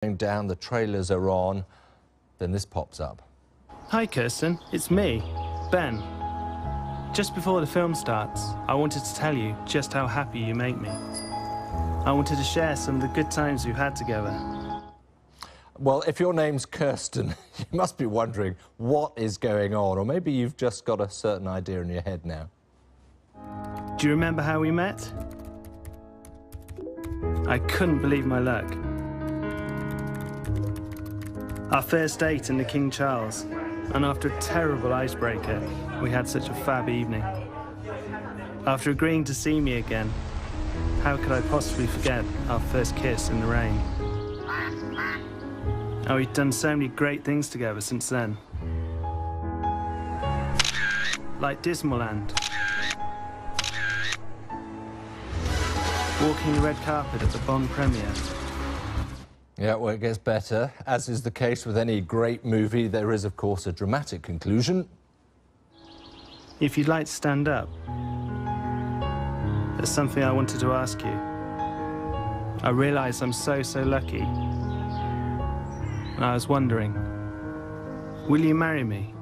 down, the trailers are on, then this pops up. Hi Kirsten, it's me, Ben. Just before the film starts, I wanted to tell you just how happy you make me. I wanted to share some of the good times we've had together. Well, if your name's Kirsten, you must be wondering what is going on, or maybe you've just got a certain idea in your head now. Do you remember how we met? I couldn't believe my luck. Our first date in the King Charles, and after a terrible icebreaker, we had such a fab evening. After agreeing to see me again, how could I possibly forget our first kiss in the rain? Oh, we've done so many great things together since then. Like Disneyland. Walking the red carpet at the Bond premiere. Yeah, well, it gets better. As is the case with any great movie, there is, of course, a dramatic conclusion. If you'd like to stand up, there's something I wanted to ask you. I realise I'm so lucky. And I was wondering, will you marry me?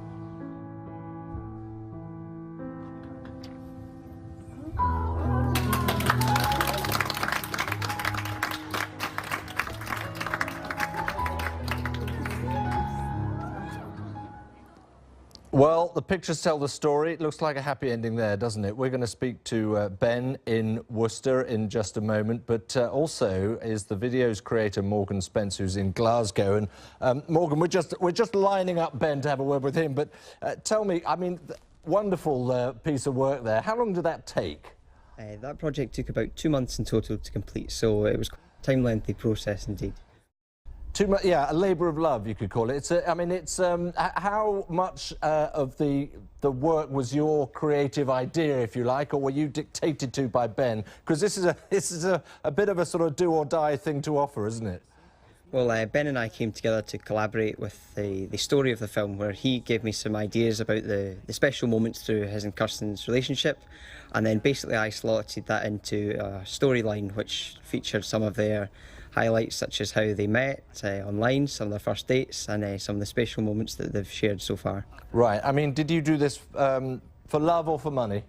Well, the pictures tell the story. It looks like a happy ending there, doesn't it? We're going to speak to Ben in Worcester in just a moment, but also is the video's creator, Morgan Spence, who's in Glasgow. And Morgan, we're just lining up Ben to have a word with him. But tell me, I mean, wonderful piece of work there. How long did that take? That project took about 2 months in total to complete, so it was a time-lengthy process indeed. Yeah, a labour of love, you could call it. I mean, it's how much of the work was your creative idea, if you like, or were you dictated to by Ben? Because this is a bit of a sort of do or die thing to offer, isn't it? Well, Ben and I came together to collaborate with the story of the film, where he gave me some ideas about the special moments through his and Kirsten's relationship, and then basically I slotted that into a storyline which featured some of their highlights, such as how they met online, some of their first dates, and some of the special moments that they've shared so far. Right. I mean, did you do this for love or for money?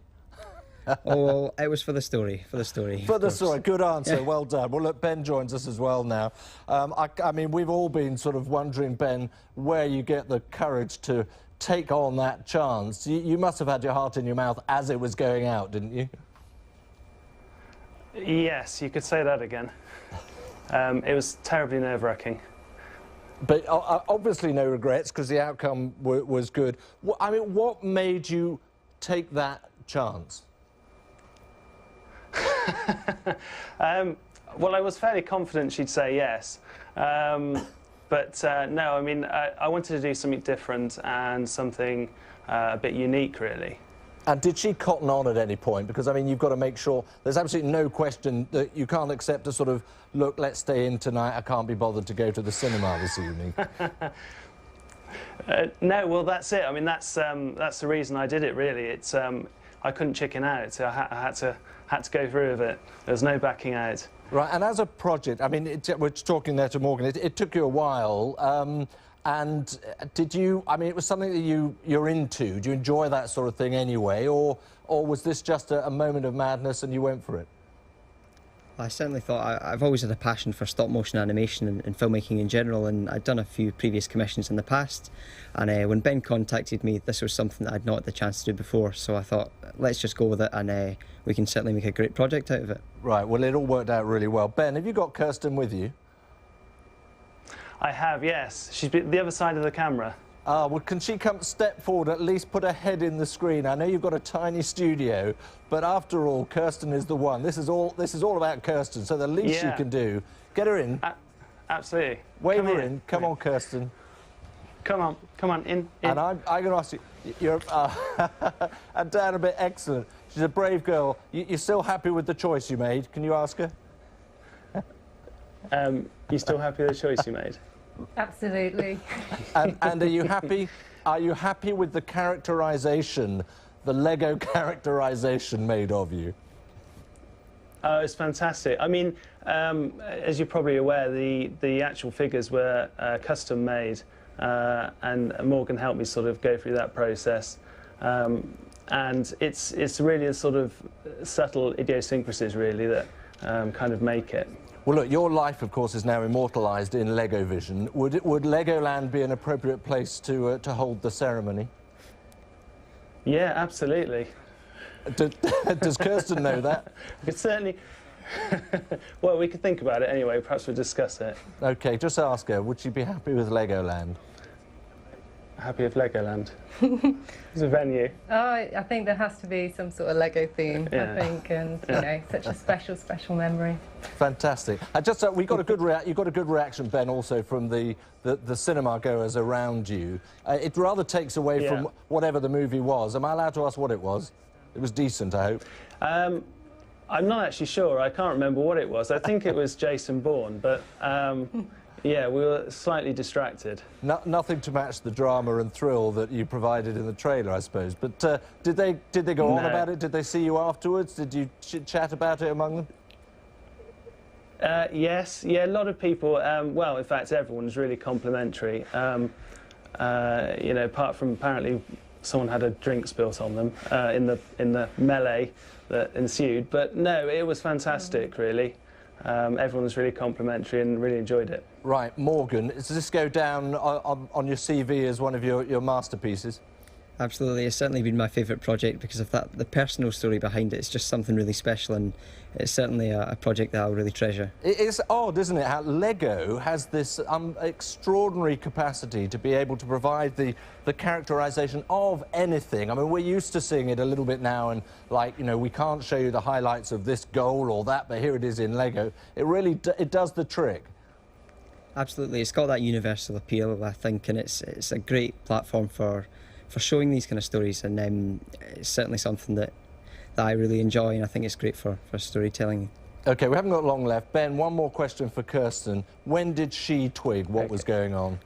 Oh, well, it was for the story, For the story, good answer, yeah. Well done. Well, look, Ben joins us as well now. I mean, we've all been sort of wondering, Ben, where you get the courage to take on that chance. You must have had your heart in your mouth as it was going out, didn't you? Yes, you could say that again. It was terribly nerve-wracking. But obviously no regrets, because the outcome was good. I mean, what made you take that chance? Well, I was fairly confident she'd say yes. But no, I mean, I wanted to do something different and something a bit unique, really. And did she cotton on at any point? Because, I mean, you've got to make sure there's absolutely no question that you can't accept a sort of, look, let's stay in tonight, I can't be bothered to go to the cinema this evening. No, well, that's it. I mean, that's the reason I did it, really. It's I couldn't chicken out. So I had to go through with it. There was no backing out. Right, and as a project, I mean, we're talking there to Morgan, it took you a while. And did you, I mean, it was something that you're into. Do you enjoy that sort of thing anyway? Or was this just a moment of madness and you went for it? I certainly thought I've always had a passion for stop-motion animation and filmmaking in general, and I'd done a few previous commissions in the past. And when Ben contacted me, this was something that I'd not had the chance to do before, so I thought, let's just go with it, and we can certainly make a great project out of it. Right, well, it all worked out really well. Ben, have you got Kirsten with you? I have, yes. She's the other side of the camera. Ah, well, can she step forward, at least put her head in the screen? I know you've got a tiny studio, but after all, Kirsten is the one. This is all about Kirsten, so the least you can do, get her in. Absolutely. Wave her in. Come on, Kirsten. Come on, in. And I'm going to ask you, you're and Dan a bit excellent. She's a brave girl. You're still happy with the choice you made? Can you ask her? You still happy with the choice you made? Absolutely. And are you happy? Are you happy with the characterisation, the Lego characterisation made of you? Oh, it's fantastic. I mean, as you're probably aware, the actual figures were custom made, and Morgan helped me sort of go through that process. And it's really a sort of subtle idiosyncrasies, really, that kind of make it. Well, look, your life, of course, is now immortalised in Lego Vision. Would Legoland be an appropriate place to hold the ceremony? Yeah, absolutely. Does Kirsten know that? We could certainly... Well, we could think about it anyway. Perhaps we'll discuss it. OK, just ask her, would she be happy with Legoland? Happy with Legoland. It's a venue. Oh, I think there has to be some sort of Lego theme, Yeah. I think, and, you know, such a special memory. Fantastic. I just we got a good you got a good reaction, Ben, also from the cinema goers around you. It rather takes away from whatever the movie was. Am I allowed to ask what it was? It was decent, I hope. I'm not actually sure. I can't remember what it was. I think it was Jason Bourne, but yeah, we were slightly distracted. Nothing to match the drama and thrill that you provided in the trailer, I suppose. But did they go on about it? Did they see you afterwards? Did you chat about it among them? Yes, yeah, a lot of people. Well, in fact, everyone was really complimentary. You know, apart from apparently someone had a drink spilt on them in the melee that ensued. But no, it was fantastic, really. Everyone was really complimentary and really enjoyed it. Right, Morgan, does this go down on your CV as one of your masterpieces? Absolutely, it's certainly been my favourite project because of that. The personal story behind it is just something really special, and it's certainly a project that I'll really treasure. It's odd, isn't it, how Lego has this extraordinary capacity to be able to provide the characterisation of anything. I mean, we're used to seeing it a little bit now, and, like, you know, we can't show you the highlights of this goal or that, but here it is in Lego. It really it does the trick. Absolutely, it's got that universal appeal, I think, and it's a great platform for showing these kind of stories, and it's certainly something that I really enjoy, and I think it's great for storytelling. OK, we haven't got long left. Ben, one more question for Kirsten. When did she twig what was going on?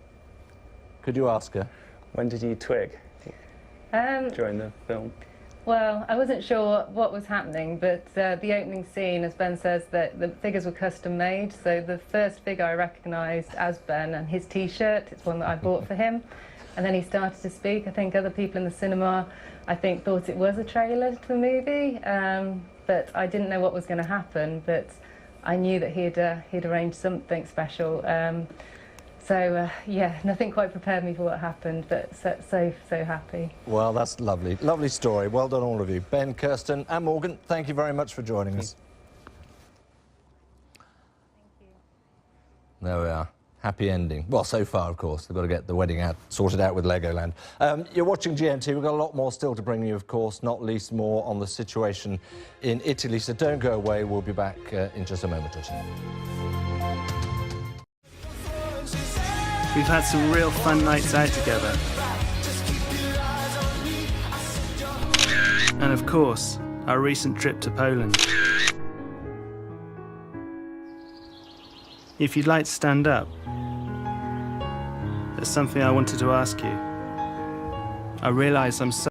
Could you ask her? When did you twig during the film? Well, I wasn't sure what was happening, but the opening scene, as Ben says, that the figures were custom made. So the first figure I recognised as Ben, and his T-shirt, it's one that I bought for him. And then he started to speak. I think other people in the cinema, I think, thought it was a trailer to the movie, but I didn't know what was going to happen. But I knew that he'd arranged something special. So yeah, nothing quite prepared me for what happened, but so happy. Well, that's lovely. Lovely story. Well done, all of you. Ben, Kirsten and Morgan, thank you very much for joining us. Thank you. There we are. Happy ending. Well, so far, of course. They've got to get the wedding sorted out with Legoland. You're watching GMT. We've got a lot more still to bring you, of course, not least more on the situation in Italy. So don't go away. We'll be back in just a moment or two. We've had some real fun nights out together. And of course, our recent trip to Poland. If you'd like to stand up, there's something I wanted to ask you. I realise I'm so